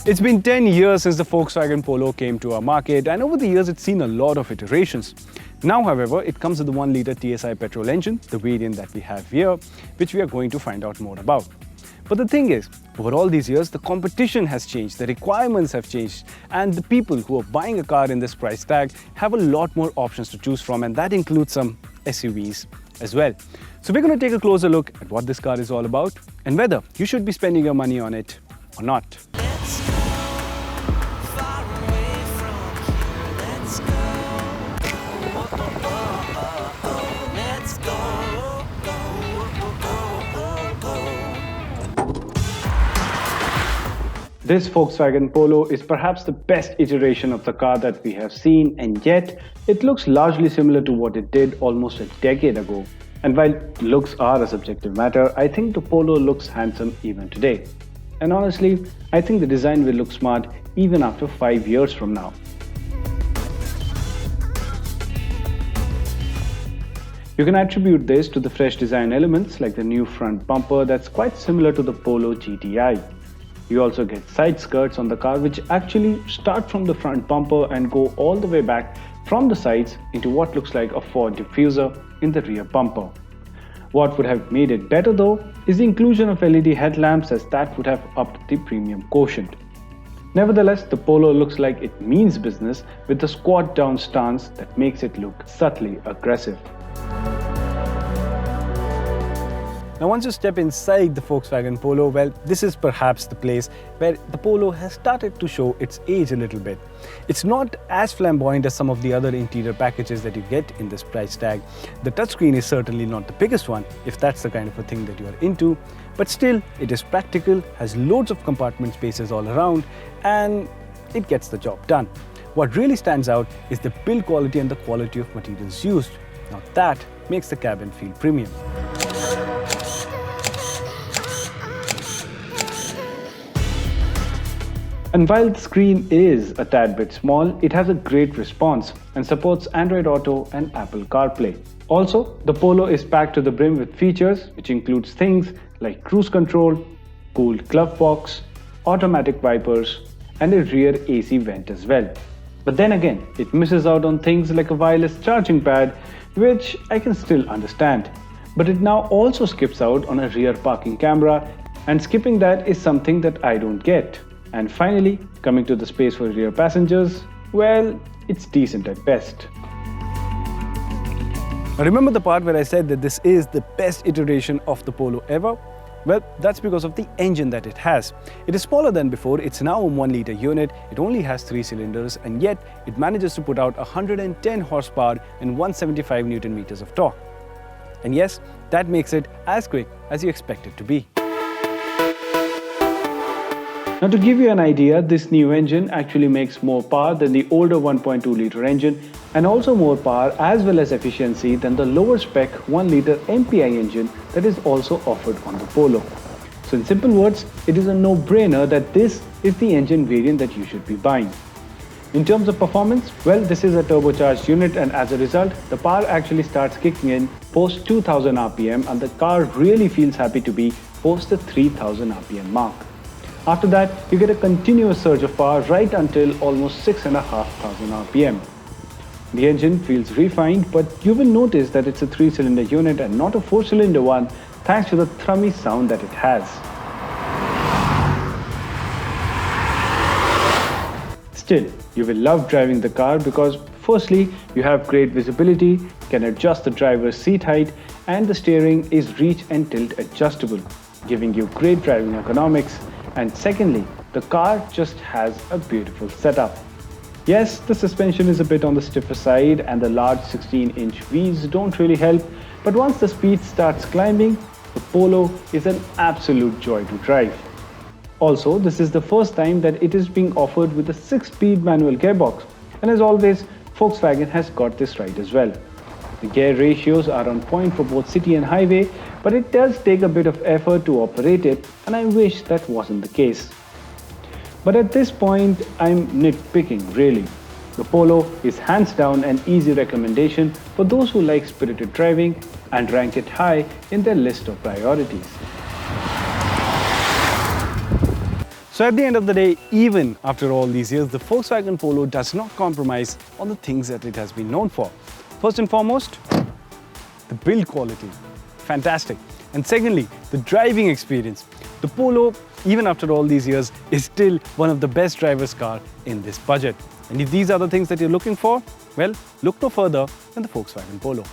It's been 10 years since the Volkswagen Polo came to our market, and over the years it's seen a lot of iterations. Now, however, it comes with the 1-litre TSI petrol engine, the variant that we have here, which we are going to find out more about. But the thing is, over all these years, the competition has changed, the requirements have changed, and the people who are buying a car in this price tag have a lot more options to choose from, and that includes some SUVs as well. So we're going to take a closer look at what this car is all about and whether you should be spending your money on it or not. This Volkswagen Polo is perhaps the best iteration of the car that we have seen, and yet it looks largely similar to what it did almost a decade ago. And while looks are a subjective matter, I think the Polo looks handsome even today. And honestly, I think the design will look smart even after 5 years from now. You can attribute this to the fresh design elements like the new front bumper that's quite similar to the Polo GTI. You also get side skirts on the car which actually start from the front bumper and go all the way back from the sides into what looks like a Ford diffuser in the rear bumper. What would have made it better though is the inclusion of LED headlamps, as that would have upped the premium quotient. Nevertheless, the Polo looks like it means business with the squat down stance that makes it look subtly aggressive. Now, once you step inside the Volkswagen Polo, well, this is perhaps the place where the Polo has started to show its age a little bit. It's not as flamboyant as some of the other interior packages that you get in this price tag. The touchscreen is certainly not the biggest one, if that's the kind of a thing that you are into, but still, it is practical, has loads of compartment spaces all around, and it gets the job done. What really stands out is the build quality and the quality of materials used. Now that makes the cabin feel premium. And while the screen is a tad bit small, it has a great response and supports Android Auto and Apple CarPlay. Also, the Polo is packed to the brim with features which includes things like cruise control, cooled glove box, automatic wipers, and a rear AC vent as well. But then again, it misses out on things like a wireless charging pad, which I can still understand. But it now also skips out on a rear parking camera, and skipping that is something that I don't get. And finally, coming to the space for rear passengers, well, it's decent at best. Now remember the part where I said that this is the best iteration of the Polo ever? Well, that's because of the engine that it has. It is smaller than before, it's now a 1-litre unit, it only has 3 cylinders, and yet it manages to put out 110 horsepower and 175 Newton meters of torque. And yes, that makes it as quick as you expect it to be. Now, to give you an idea, this new engine actually makes more power than the older 1.2-litre engine, and also more power as well as efficiency than the lower spec 1-litre MPI engine that is also offered on the Polo. So in simple words, it is a no-brainer that this is the engine variant that you should be buying. In terms of performance, well, this is a turbocharged unit, and as a result, the power actually starts kicking in post 2000 RPM, and the car really feels happy to be post the 3000 RPM mark. After that, you get a continuous surge of power right until almost 6,500 RPM. The engine feels refined, but you will notice that it's a 3-cylinder unit and not a 4-cylinder one, thanks to the thrummy sound that it has. Still, you will love driving the car because firstly, you have great visibility, can adjust the driver's seat height, and the steering is reach and tilt adjustable, giving you great driving ergonomics. And secondly, the car just has a beautiful setup. Yes, the suspension is a bit on the stiffer side and the large 16-inch wheels don't really help, but once the speed starts climbing, the Polo is an absolute joy to drive. Also, this is the first time that it is being offered with a 6-speed manual gearbox, and as always, Volkswagen has got this right as well. The gear ratios are on point for both city and highway, but it does take a bit of effort to operate it, and I wish that wasn't the case. But at this point, I'm nitpicking really. The Polo is hands down an easy recommendation for those who like spirited driving and rank it high in their list of priorities. So at the end of the day, even after all these years, the Volkswagen Polo does not compromise on the things that it has been known for. First and foremost, the build quality, fantastic. And secondly, the driving experience. The Polo, even after all these years, is still one of the best driver's car in this budget. And if these are the things that you're looking for, well, look no further than the Volkswagen Polo.